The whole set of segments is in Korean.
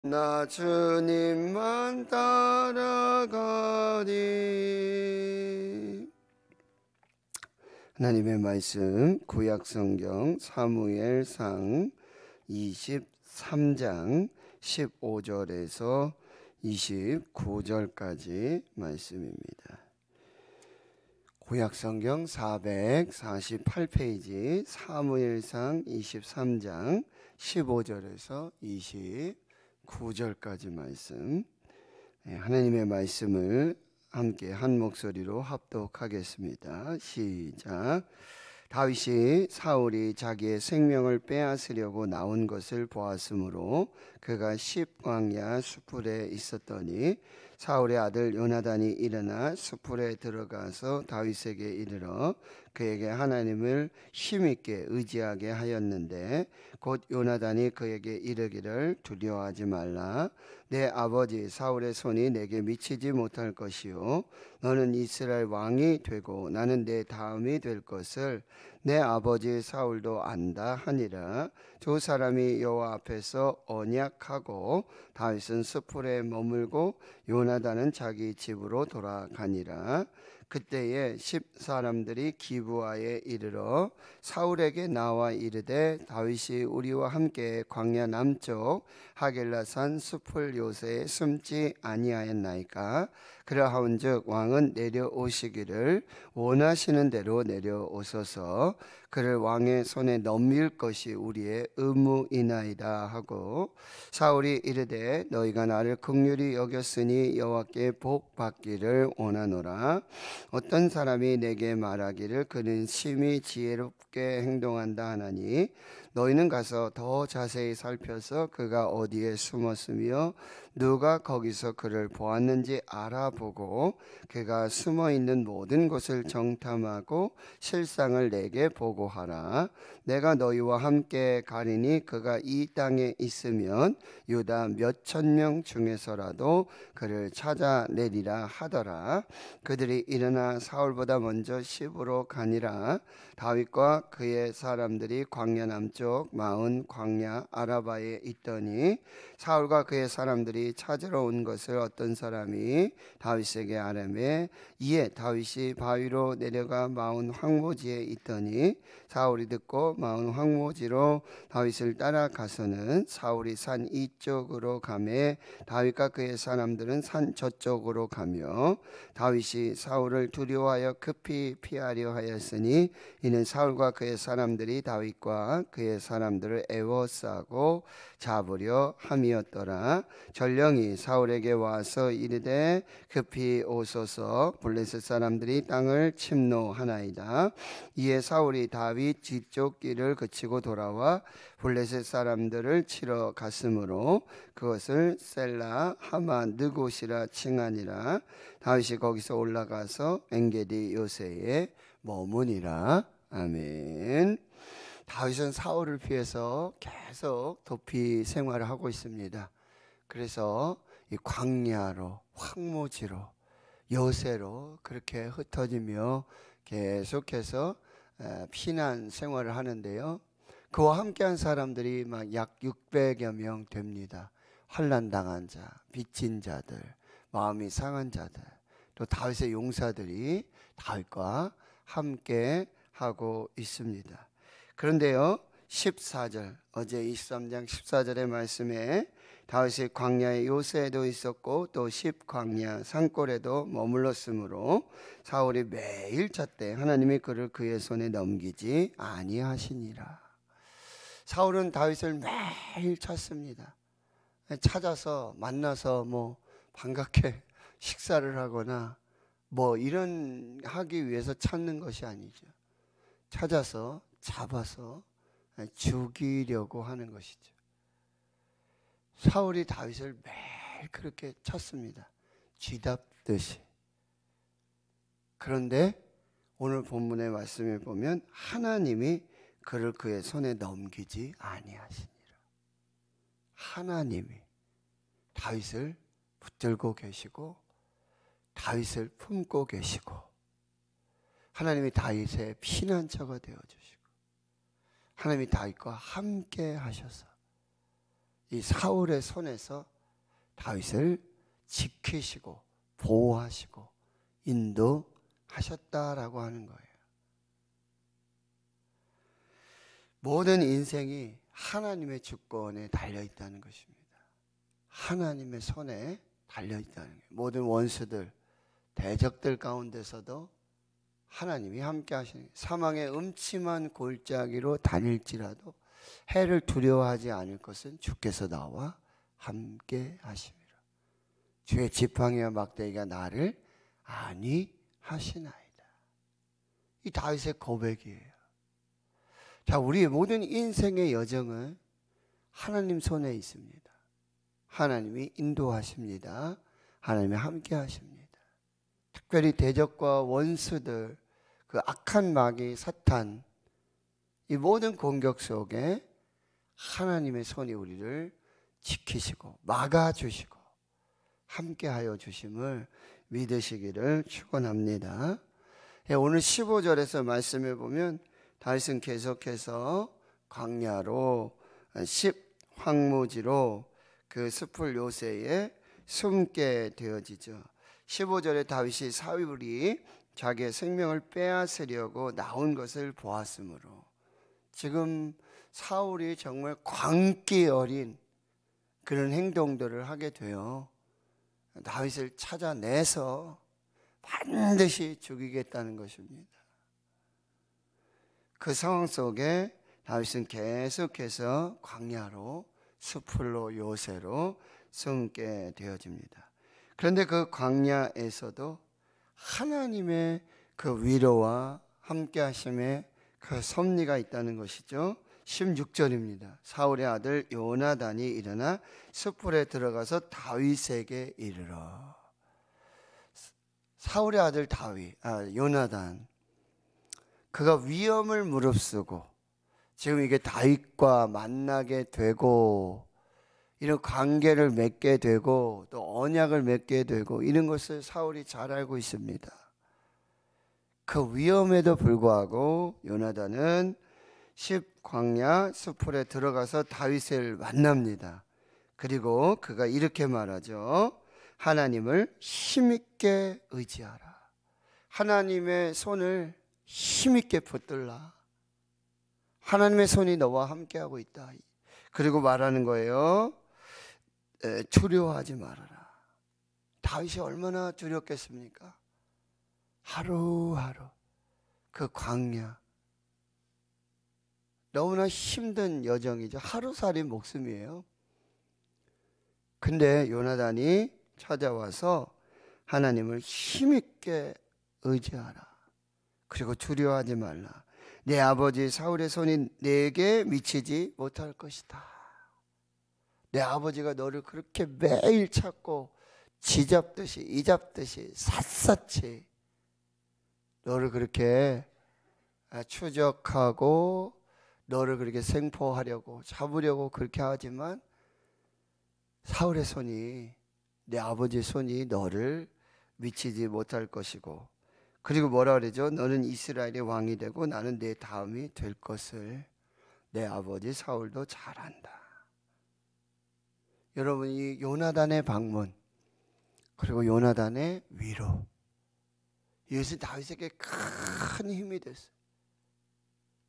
나 주님만 따라가리. 하나님의 말씀 구약성경 사무엘상 23장 15절에서 29절까지 말씀입니다. 구약성경 448페이지 사무엘상 23장 15절에서 29절까지 말씀, 하나님의 말씀을 함께 한 목소리로 합독하겠습니다. 시작. 다윗이 사울이 자기의 생명을 빼앗으려고 나온 것을 보았으므로 그가 십광야 수풀에 있었더니 사울의 아들 요나단이 일어나 수풀에 들어가서 다윗에게 이르러 그에게 하나님을 힘있게 의지하게 하였는데, 곧 요나단이 그에게 이르기를 두려워하지 말라. 내 아버지 사울의 손이 내게 미치지 못할 것이요 너는 이스라엘 왕이 되고 나는 내 다음이 될 것을 내 아버지 사울도 안다 하니라. 두 사람이 여호와 앞에서 언약하고 다윗은 수풀에 머물고 요나단은 자기 집으로 돌아가니라. 그때에 10사람들이 기브아에 이르러 사울에게 나와 이르되 다윗이 우리와 함께 광야 남쪽 하겔라산 수풀 요새에 숨지 아니하였나이까? 그러하온즉 왕은 내려오시기를 원하시는 대로 내려오소서. 그를 왕의 손에 넘길 것이 우리의 의무이나이다 하고, 사울이 이르되 너희가 나를 긍휼히 여겼으니 여호와께 복 받기를 원하노라. 어떤 사람이 내게 말하기를 그는 심히 지혜롭게 행동한다 하나니 너희는 가서 더 자세히 살펴서 그가 어디에 숨었으며 누가 거기서 그를 보았는지 알아보고 그가 숨어있는 모든 곳을 정탐하고 실상을 내게 보고하라. 내가 너희와 함께 가리니 그가 이 땅에 있으면 유다 몇천 명 중에서라도 그를 찾아내리라 하더라. 그들이 일어나 사울보다 먼저 시브로 가니라. 다윗과 그의 사람들이 광야 남쪽 마흔 광야 아라바에 있더니 사울과 그의 사람들이 찾으러 온 것을 어떤 사람이 다윗에게 아뢰매, 이에 다윗이 바위로 내려가 마흔 황무지에 있더니 사울이 듣고 마흔 황무지로 다윗을 따라가서는 사울이 산 이쪽으로 가매 다윗과 그의 사람들은 산 저쪽으로 가며, 다윗이 사울을 두려워하여 급히 피하려 하였으니 이는 사울과 그의 사람들이 다윗과 그의 사람들을 애워싸고 잡으려 함이었더라. 전령이 사울에게 와서 이르되 급히 오소서. 블레셋 사람들이 땅을 침노하나이다. 이에 사울이 다윗 뒤쪽 길을 그치고 돌아와 블레셋 사람들을 치러 갔으므로 그것을 셀라 하마 느곳이라 칭하니라. 다윗이 거기서 올라가서 엔게디 요새에 머무니라. 아멘. 다윗은 사울을 피해서 계속 도피 생활을 하고 있습니다. 그래서 이 광야로, 황무지로, 요새로 그렇게 흩어지며 계속해서 피난 생활을 하는데요. 그와 함께한 사람들이 막 약 600여 명 됩니다. 환난당한 자, 빚진 자들, 마음이 상한 자들, 또 다윗의 용사들이 다윗과 함께 하고 있습니다. 그런데요, 14절, 어제 23장 14절의 말씀에 다윗이 광야의 요새에도 있었고 또 십광야 산골에도 머물렀으므로 사울이 매일 찾되 하나님이 그를 그의 손에 넘기지 아니하시니라. 사울은 다윗을 매일 찾습니다. 찾아서 만나서 반갑게 식사를 하거나 이런 하기 위해서 찾는 것이 아니죠. 찾아서 잡아서 죽이려고 하는 것이죠. 사울이 다윗을 매일 그렇게 쳤습니다. 쥐잡듯이. 그런데 오늘 본문의 말씀에 보면 하나님이 그를 그의 손에 넘기지 아니하시니라. 하나님이 다윗을 붙들고 계시고 다윗을 품고 계시고 하나님이 다윗의 피난처가 되어주시고 하나님이 다윗과 함께 하셔서 이 사울의 손에서 다윗을 지키시고 보호하시고 인도하셨다라고 하는 거예요. 모든 인생이 하나님의 주권에 달려 있다는 것입니다. 하나님의 손에 달려 있다는 거예요. 모든 원수들, 대적들 가운데서도 하나님이 함께 하시는 거예요. 사망의 음침한 골짜기로 다닐지라도 해를 두려워하지 않을 것은 주께서 나와 함께 하심이라. 주의 지팡이와 막대기가 나를 안위하시나이다. 이 다윗의 고백이에요. 자, 우리의 모든 인생의 여정은 하나님 손에 있습니다. 하나님이 인도하십니다. 하나님이 함께 하십니다. 특별히 대적과 원수들, 그 악한 마귀 사탄, 이 모든 공격 속에 하나님의 손이 우리를 지키시고 막아주시고 함께하여 주심을 믿으시기를 축원합니다. 오늘 15절에서 말씀을 보면 다윗은 계속해서 광야로 황무지로 그 숲을 요새에 숨게 되어지죠. 15절에 다윗이 사울이 자기의 생명을 빼앗으려고 나온 것을 보았으므로 지금 사울이 정말 광기 어린 그런 행동들을 하게 되어 다윗을 찾아내서 반드시 죽이겠다는 것입니다. 그 상황 속에 다윗은 계속해서 광야로 숲으로 요새로 숨게 되어집니다. 그런데 그 광야에서도 하나님의 그 위로와 함께하심의 그 섭리가 있다는 것이죠. 16절입니다. 사울의 아들 요나단이 일어나 숲불에 들어가서 다윗에게 이르러. 사울의 아들 요나단, 그가 위험을 무릅쓰고 지금 이게 다윗과 만나게 되고 이런 관계를 맺게 되고 또 언약을 맺게 되고 이런 것을 사울이 잘 알고 있습니다. 그 위험에도 불구하고 요나단은 광야 숲풀에 들어가서 다윗을 만납니다. 그리고 그가 이렇게 말하죠. 하나님을 힘있게 의지하라. 하나님의 손을 힘있게 붙들라. 하나님의 손이 너와 함께하고 있다. 그리고 말하는 거예요. 두려워하지 말아라. 다윗이 얼마나 두렵겠습니까? 하루하루 그 광야, 너무나 힘든 여정이죠. 하루살이 목숨이에요. 근데 요나단이 찾아와서 하나님을 힘있게 의지하라. 그리고 두려워하지 말라. 내 아버지 사울의 손이 내게 미치지 못할 것이다. 내 아버지가 너를 그렇게 매일 찾고 쥐잡듯이 이잡듯이 샅샅이 너를 그렇게 추적하고 너를 그렇게 생포하려고 잡으려고 그렇게 하지만 사울의 손이, 내 아버지의 손이 너를 미치지 못할 것이고, 그리고 뭐라 그러죠? 너는 이스라엘의 왕이 되고 나는 내 다음이 될 것을 내 아버지 사울도 잘 안다. 여러분, 이 요나단의 방문 그리고 요나단의 위로, 이것이 다윗에게 큰 힘이 됐어요.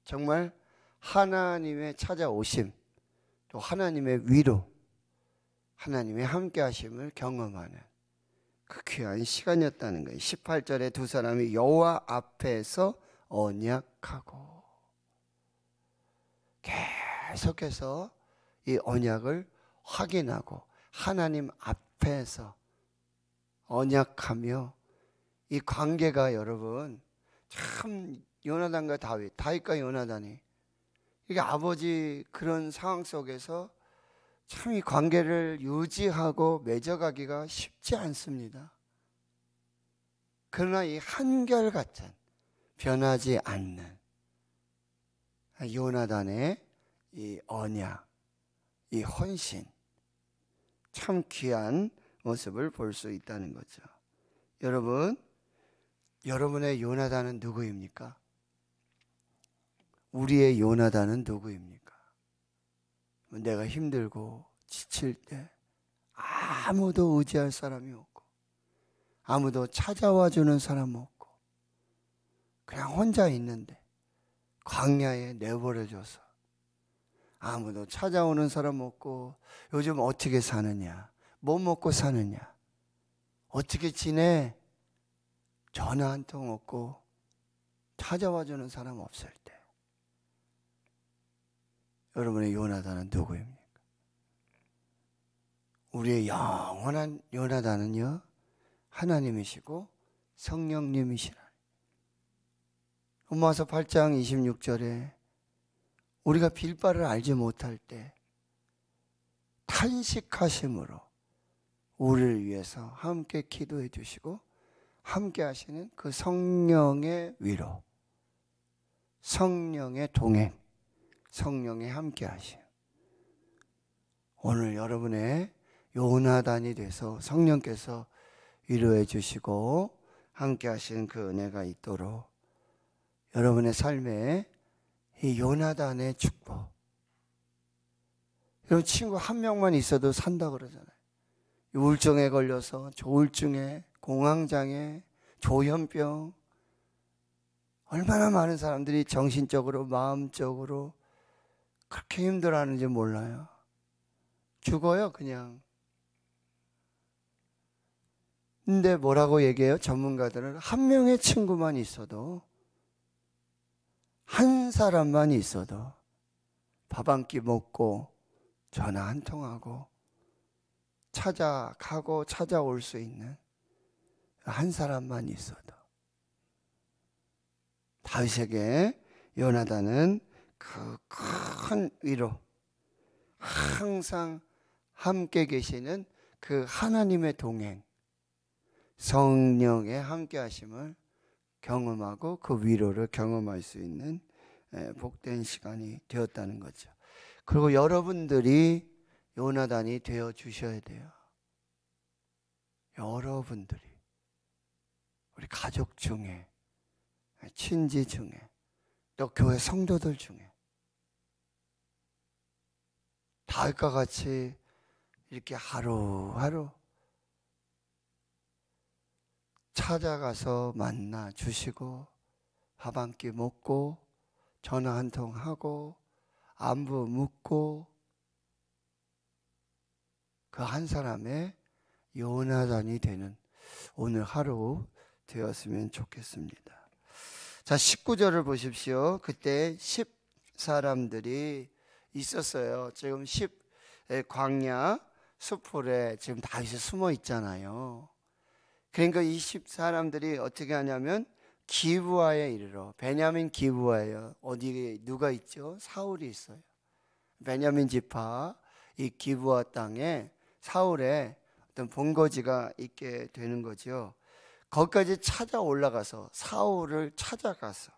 정말 하나님의 찾아오심, 또 하나님의 위로, 하나님의 함께하심을 경험하는 그 귀한 시간이었다는 거예요. 18절에 두 사람이 여호와 앞에서 언약하고, 계속해서 이 언약을 확인하고 하나님 앞에서 언약하며, 이 관계가 여러분 참 요나단과 다윗과 요나단이 이게 아버지 그런 상황 속에서 참 이 관계를 유지하고 맺어가기가 쉽지 않습니다. 그러나 이 한결같은 변하지 않는 요나단의 이 언약, 이 헌신, 참 귀한 모습을 볼 수 있다는 거죠. 여러분, 여러분의 요나단은 누구입니까? 우리의 요나단은 누구입니까? 내가 힘들고 지칠 때, 아무도 의지할 사람이 없고 아무도 찾아와 주는 사람 없고 그냥 혼자 있는데 광야에 내버려줘서 아무도 찾아오는 사람 없고 요즘 어떻게 사느냐, 뭐 먹고 사느냐, 어떻게 지내? 전화 한 통 없고 찾아와 주는 사람 없을 때 여러분의 요나단은 누구입니까? 우리의 영원한 요나단은요, 하나님이시고 성령님이시라. 로마서 8장 26절에 우리가 빌바를 알지 못할 때 탄식하심으로 우리를 위해서 함께 기도해 주시고 함께 하시는 그 성령의 위로, 성령의 동행, 성령의 함께 하심. 오늘 여러분의 요나단이 돼서 성령께서 위로해 주시고 함께 하시는 그 은혜가 있도록 여러분의 삶에 이 요나단의 축복. 여러분 친구 한 명만 있어도 산다 그러잖아요. 우울증에 걸려서 조울증에, 공황장애, 조현병, 얼마나 많은 사람들이 정신적으로 마음적으로 그렇게 힘들어하는지 몰라요. 죽어요 그냥. 근데 뭐라고 얘기해요? 전문가들은 한 명의 친구만 있어도, 한 사람만 있어도 밥 한 끼 먹고 전화 한 통하고 찾아가고 찾아올 수 있는 한 사람만 있어도. 다윗에게 요나단은 그 큰 위로, 항상 함께 계시는 그 하나님의 동행, 성령의 함께 하심을 경험하고 그 위로를 경험할 수 있는 복된 시간이 되었다는 거죠. 그리고 여러분들이 요나단이 되어 주셔야 돼요. 여러분들이, 우리 가족 중에, 친지 중에, 또 교회 성도들 중에 다윗과 같이 이렇게 하루하루 찾아가서 만나 주시고 밥 한 끼 먹고 전화 한 통 하고 안부 묻고 그 한 사람의 요나단이 되는 오늘 하루 되었으면 좋겠습니다. 자, 19절을 보십시오. 그때 10 사람들이 있었어요. 지금 10 광야 수풀에 지금 다윗이 숨어 있잖아요. 그러니까 이 10 사람들이 어떻게 하냐면 기브아에 이르러, 베냐민 기브아예요. 어디에 누가 있죠? 사울이 있어요. 베냐민 지파 이 기브아 땅에 사울의 어떤 본거지가 있게 되는 거죠. 거기까지 찾아 올라가서 사울을 찾아가서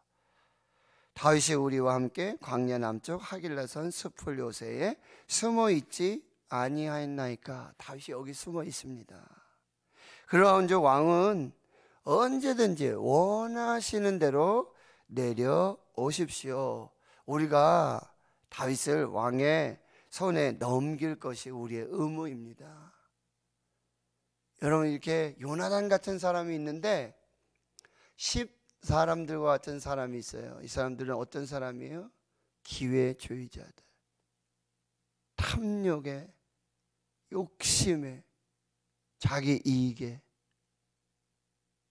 다윗이 우리와 함께 광야 남쪽 하길라산 숲을 요새에 숨어 있지 아니하였나이까. 다윗이 여기 숨어 있습니다. 그러온즉 왕은 언제든지 원하시는 대로 내려오십시오. 우리가 다윗을 왕의 손에 넘길 것이 우리의 의무입니다. 여러분, 이렇게 요나단 같은 사람이 있는데 10 사람들과 같은 사람이 있어요. 이 사람들은 어떤 사람이에요? 기회주의자들, 탐욕에, 욕심에, 자기 이익에.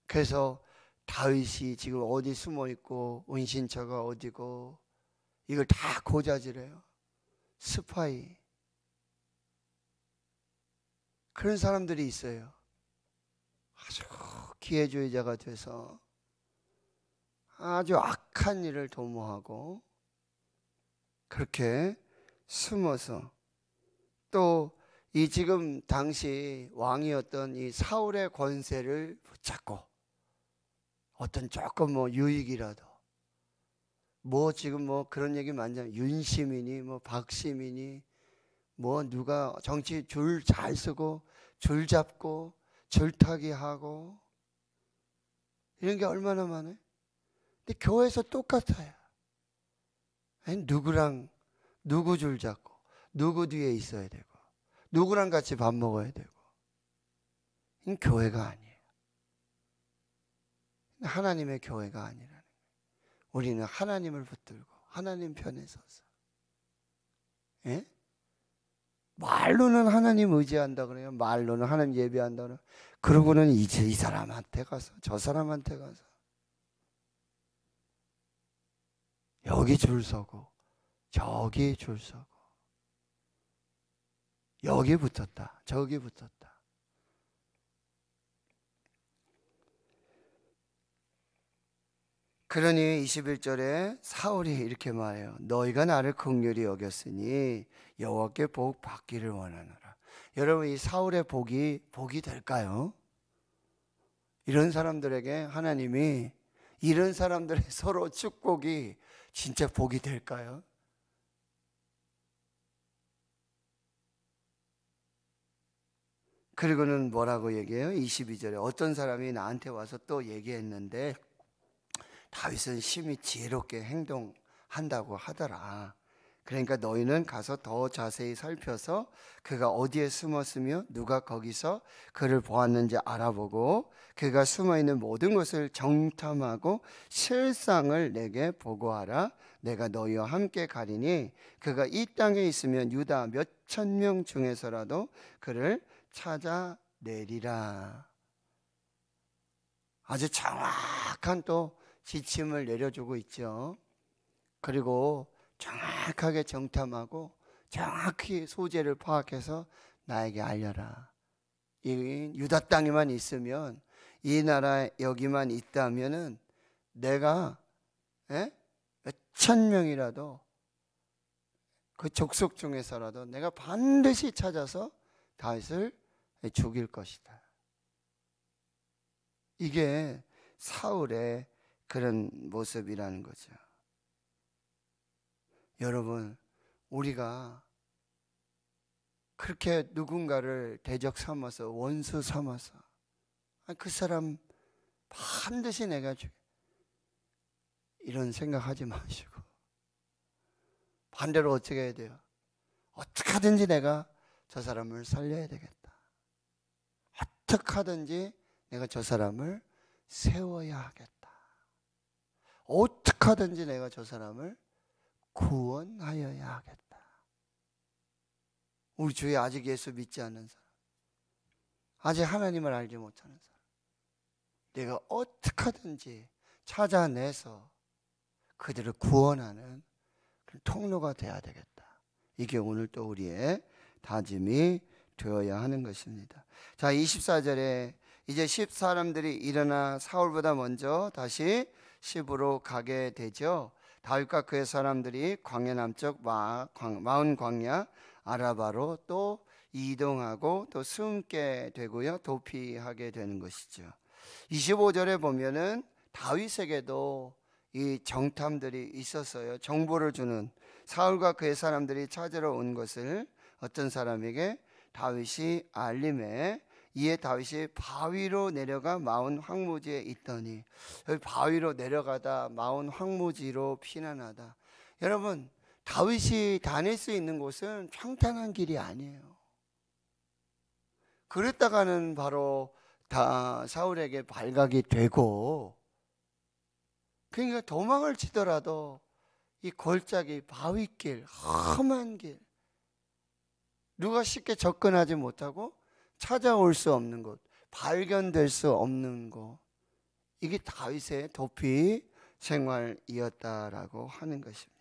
그래서 다윗이 지금 어디 숨어 있고 은신처가 어디고 이걸 다 고자질해요. 스파이, 그런 사람들이 있어요. 아주 기회주의자가 돼서 아주 악한 일을 도모하고 그렇게 숨어서, 또 이 지금 당시 왕이었던 이 사울의 권세를 붙잡고 어떤 조금 뭐 유익이라도, 뭐 지금 뭐 그런 얘기 많잖아요. 윤시민이 뭐 박시민이 뭐 누가 정치 줄 잘 쓰고 줄 잡고 줄타기 하고 이런 게 얼마나 많아요. 근데 교회에서 똑같아요. 아니, 누구랑 누구 줄 잡고 누구 뒤에 있어야 되고 누구랑 같이 밥 먹어야 되고 이 교회가 아니에요. 하나님의 교회가 아니라는 거예요. 우리는 하나님을 붙들고 하나님 편에 서서, 예? 말로는 하나님 의지한다 그래요. 말로는 하나님 예배한다 그래요. 그러고는 이제 이 사람한테 가서 저 사람한테 가서 여기 줄 서고 저기 줄 서고 여기 붙었다 저기 붙었다. 그러니 21절에 사울이 이렇게 말해요. 너희가 나를 긍휼히 여겼으니 여호와께 복 받기를 원하노라. 여러분, 이 사울의 복이 될까요? 이런 사람들에게 하나님이, 이런 사람들의 서로 축복이 진짜 복이 될까요? 그리고는 뭐라고 얘기해요? 22절에 어떤 사람이 나한테 와서 또 얘기했는데 다윗은 심히 지혜롭게 행동한다고 하더라. 그러니까 너희는 가서 더 자세히 살펴서 그가 어디에 숨었으며 누가 거기서 그를 보았는지 알아보고 그가 숨어있는 모든 것을 정탐하고 실상을 내게 보고하라. 내가 너희와 함께 가리니 그가 이 땅에 있으면 유다 몇천 명 중에서라도 그를 찾아내리라. 아주 정확한 또 지침을 내려주고 있죠. 그리고 정확하게 정탐하고 정확히 소재를 파악해서 나에게 알려라. 이 유다 땅에만 있으면, 이 나라 여기만 있다면은 내가 몇천 명이라도 그 족속 중에서라도 내가 반드시 찾아서 다윗을 죽일 것이다. 이게 사울의 그런 모습이라는 거죠. 여러분, 우리가 그렇게 누군가를 대적 삼아서 원수 삼아서 그 사람 반드시 내가 이런 생각하지 마시고 반대로 어떻게 해야 돼요? 어떻게 하든지 내가 저 사람을 살려야 되겠다. 어떻게 하든지 내가 저 사람을 세워야 하겠다. 어떻게 하든지 내가 저 사람을 구원하여야 하겠다. 우리 주위에 아직 예수 믿지 않는 사람, 아직 하나님을 알지 못하는 사람, 내가 어떻게 하든지 찾아내서 그들을 구원하는 그런 통로가 되어야 되겠다. 이게 오늘 또 우리의 다짐이 되어야 하는 것입니다. 자, 24절에 이제 10사람들이 일어나 사울보다 먼저 다시 시브로 가게 되죠. 다윗과 그의 사람들이 광야 남쪽 마온 광야 아라바로 또 이동하고 또 숨게 되고요, 도피하게 되는 것이죠. 25절에 보면은 다윗에게도 이 정탐들이 있었어요. 정보를 주는, 사울과 그의 사람들이 찾으러 온 것을 어떤 사람에게 다윗이 알림해, 이에 다윗이 바위로 내려가 마온 황무지에 있더니, 여기 바위로 내려가다 마온 황무지로 피난하다. 여러분, 다윗이 다닐 수 있는 곳은 평탄한 길이 아니에요. 그랬다가는 바로 다 사울에게 발각이 되고, 그러니까 도망을 치더라도 이 골짜기, 바위길, 험한 길, 누가 쉽게 접근하지 못하고 찾아올 수 없는 곳, 발견될 수 없는 곳, 이게 다윗의 도피 생활이었다라고 하는 것입니다.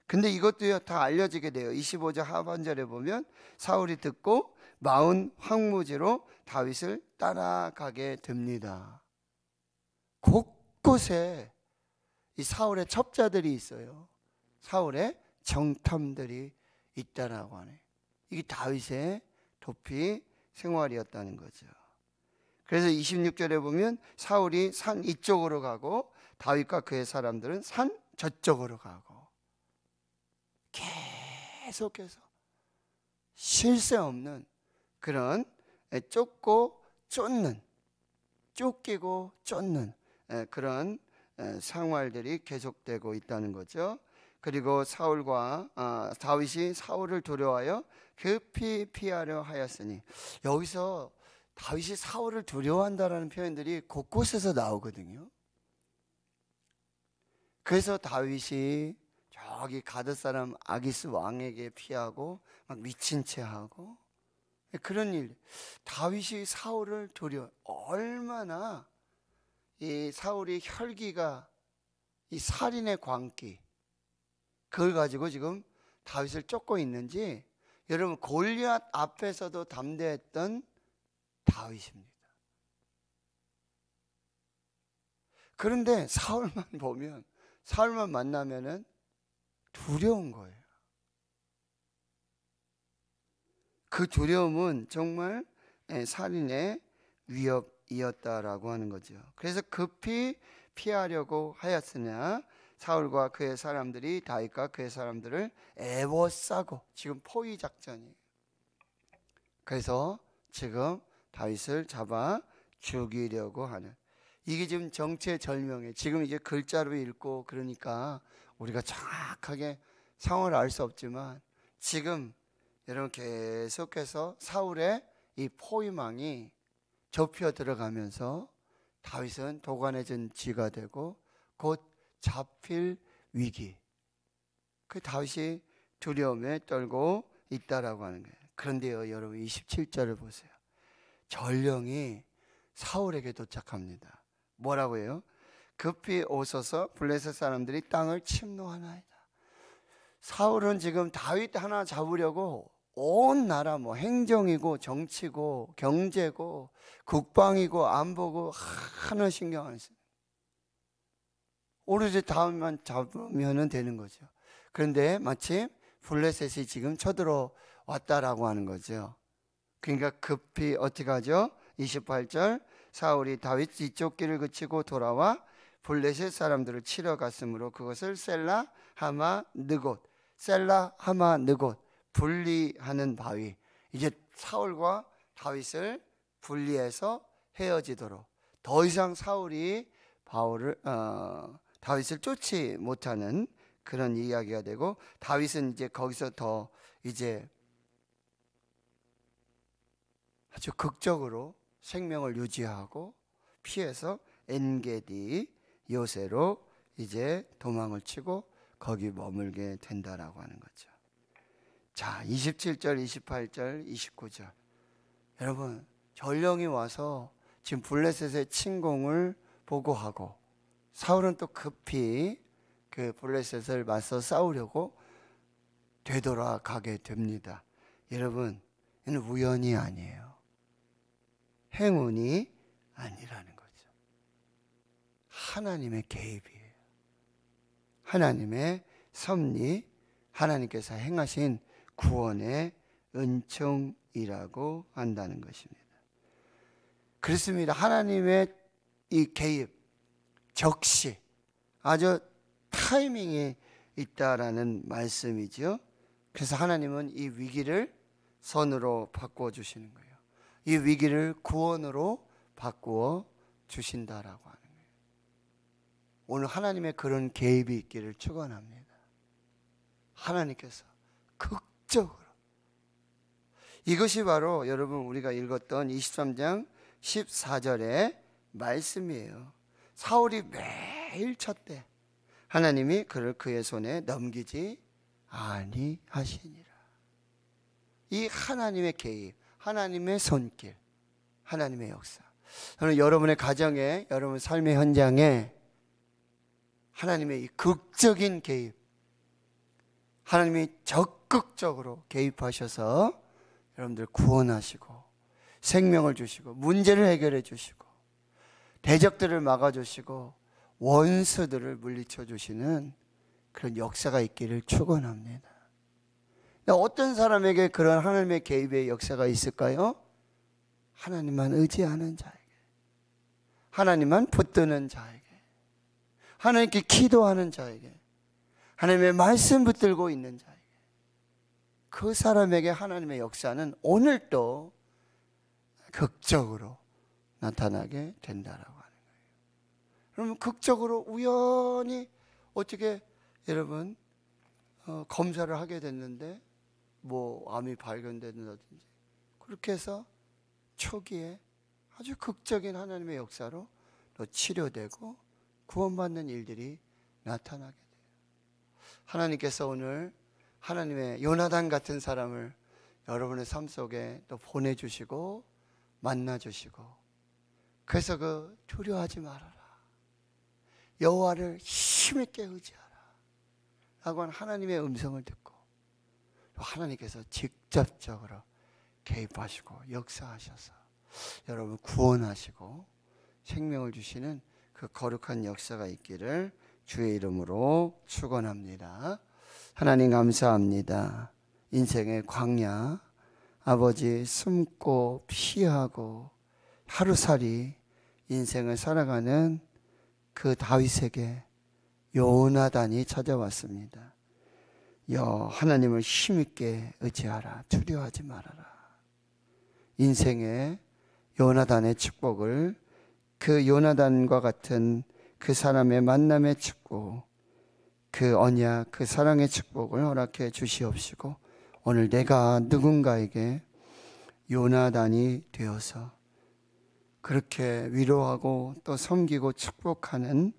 근데 이것도요 다 알려지게 돼요. 25절 하반절에 보면 사울이 듣고 마온 황무지로 다윗을 따라가게 됩니다. 곳곳에 이 사울의 첩자들이 있어요. 사울의 정탐들이 있다라고 하네. 이게 다윗의 도피 생활이었다는 거죠. 그래서 26절에 보면 사울이 산 이쪽으로 가고 다윗과 그의 사람들은 산 저쪽으로 가고, 계속해서 쉴 새 없는 그런 쫓고 쫓는, 쫓기고 쫓는 그런 생활들이 계속되고 있다는 거죠. 그리고 다윗이 사울을 두려워하여 급히 피하려 하였으니, 여기서 다윗이 사울을 두려워한다라는 표현들이 곳곳에서 나오거든요. 그래서 다윗이 저기 가드 사람 아기스 왕에게 피하고 막 미친 채 하고 그런 일. 다윗이 사울을 얼마나 이 사울이 혈기가 이 살인의 광기 그걸 가지고 지금 다윗을 쫓고 있는지 여러분 골리앗 앞에서도 담대했던 다윗입니다. 그런데 사울만 만나면은 두려운 거예요. 그 두려움은 정말 살인의 위협이었다라고 하는 거죠. 그래서 급히 피하려고 하였으나 사울과 그의 사람들이 다윗과 그의 사람들을 애워싸고 지금 포위 작전이에요. 그래서 지금 다윗을 잡아 죽이려고 하는 이게 지금 정체절명에 지금 이제 글자로 읽고 그러니까 우리가 정확하게 상황을 알 수 없지만 지금 여러분 계속해서 사울의 이 포위망이 좁혀 들어가면서 다윗은 도관해진 쥐가 되고 곧 잡힐 위기 그 다윗이 두려움에 떨고 있다라고 하는 거예요. 그런데요 여러분 27절을 보세요. 전령이 사울에게 도착합니다. 뭐라고 해요? 급히 오소서 블레셋 사람들이 땅을 침노하나이다. 사울은 지금 다윗 하나 잡으려고 온 나라 행정이고 정치고 경제고 국방이고 안보고 하나 신경 안 써요. 오로지 다윗만 잡으면 되는 거죠. 그런데 마침 블레셋이 지금 쳐들어왔다라고 하는 거죠. 그러니까 급히 어떻게 하죠? 28절 사울이 다윗 뒤쪽 길을 그치고 돌아와 블레셋 사람들을 치러 갔으므로 그것을 셀라 하마 느곳 셀라 하마 느곳 분리하는 바위. 이제 사울과 다윗을 분리해서 헤어지도록 더 이상 사울이 다윗을 쫓지 못하는 그런 이야기가 되고 다윗은 이제 거기서 더 이제 아주 극적으로 생명을 유지하고 피해서 엔게디 요새로 이제 도망을 치고 거기 머물게 된다라고 하는 거죠. 자, 27절, 28절, 29절. 여러분, 전령이 와서 지금 블레셋의 침공을 보고하고 사울은 또 급히 그 블레셋을 맞서 싸우려고 되돌아가게 됩니다. 여러분, 이는 우연이 아니에요. 행운이 아니라는 거죠. 하나님의 개입이에요. 하나님의 섭리, 하나님께서 행하신 구원의 은총이라고 한다는 것입니다. 그렇습니다. 하나님의 이 개입, 적시, 아주 타이밍이 있다라는 말씀이죠. 그래서 하나님은 이 위기를 선으로 바꾸어 주시는 거예요. 이 위기를 구원으로 바꾸어 주신다라고 하는 거예요. 오늘 하나님의 그런 개입이 있기를 축원합니다. 하나님께서 극적으로 이것이 바로 여러분 우리가 읽었던 23장 14절의 말씀이에요. 사울이 매일 쳤대. 하나님이 그를 그의 손에 넘기지 아니하시니라. 이 하나님의 개입, 하나님의 손길, 하나님의 역사. 저는 여러분의 가정에, 여러분 삶의 현장에 하나님의 이 극적인 개입, 하나님이 적극적으로 개입하셔서 여러분들 구원하시고 생명을 주시고 문제를 해결해 주시고 대적들을 막아주시고 원수들을 물리쳐 주시는 그런 역사가 있기를 축원합니다. 어떤 사람에게 그런 하나님의 개입의 역사가 있을까요? 하나님만 의지하는 자에게, 하나님만 붙드는 자에게, 하나님께 기도하는 자에게, 하나님의 말씀 붙들고 있는 자에게, 그 사람에게 하나님의 역사는 오늘도 극적으로 나타나게 된다라고 하는 거예요. 그러면 극적으로 우연히 어떻게 여러분 검사를 하게 됐는데 암이 발견된다든지 그렇게 해서 초기에 아주 극적인 하나님의 역사로 또 치료되고 구원받는 일들이 나타나게 돼요. 하나님께서 오늘 하나님의 요나단 같은 사람을 여러분의 삶 속에 또 보내주시고 만나주시고, 그래서 그 두려워하지 말아라, 여호와를 힘있게 의지하라 라고 한 하나님의 음성을 듣고 하나님께서 직접적으로 개입하시고 역사하셔서 여러분 구원하시고 생명을 주시는 그 거룩한 역사가 있기를 주의 이름으로 축원합니다. 하나님 감사합니다. 인생의 광야, 아버지 숨고 피하고 하루살이 인생을 살아가는 그 다윗에게 요나단이 찾아왔습니다. 하나님을 힘있게 의지하라, 두려워하지 말아라. 인생의 요나단의 축복을, 그 요나단과 같은 그 사람의 만남의 축복, 그 언약, 그 사랑의 축복을 허락해 주시옵시고, 오늘 내가 누군가에게 요나단이 되어서 그렇게 위로하고 또 섬기고 축복하는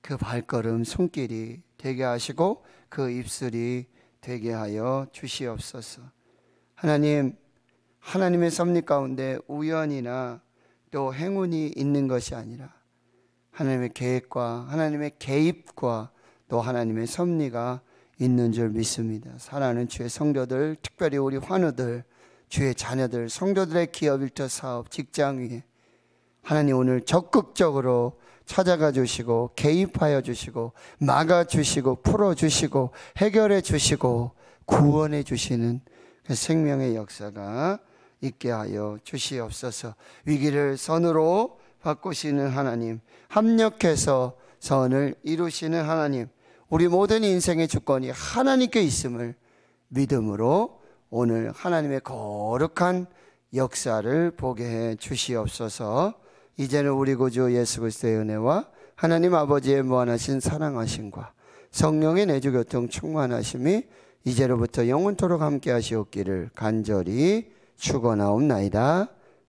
그 발걸음, 손길이 되게 하시고 그 입술이 되게 하여 주시옵소서. 하나님, 하나님의 섭리 가운데 우연이나 또 행운이 있는 것이 아니라 하나님의 계획과 하나님의 개입과 또 하나님의 섭리가 있는 줄 믿습니다. 사랑하는 주의 성도들, 특별히 우리 환우들, 주의 자녀들, 성도들의 기업, 일터, 사업, 직장 위에 하나님 오늘 적극적으로 찾아가 주시고 개입하여 주시고 막아주시고 풀어주시고 해결해 주시고 구원해 주시는 그 생명의 역사가 있게 하여 주시옵소서. 위기를 선으로 바꾸시는 하나님, 합력해서 선을 이루시는 하나님, 우리 모든 인생의 주권이 하나님께 있음을 믿음으로 오늘 하나님의 거룩한 역사를 보게 해 주시옵소서. 이제는 우리 구주 예수 그리스도의 은혜와 하나님 아버지의 무한하신 사랑하심과 성령의 내주교통 충만하심이 이제로부터 영원토록 함께 하시옵기를 간절히 축원하옵나이다.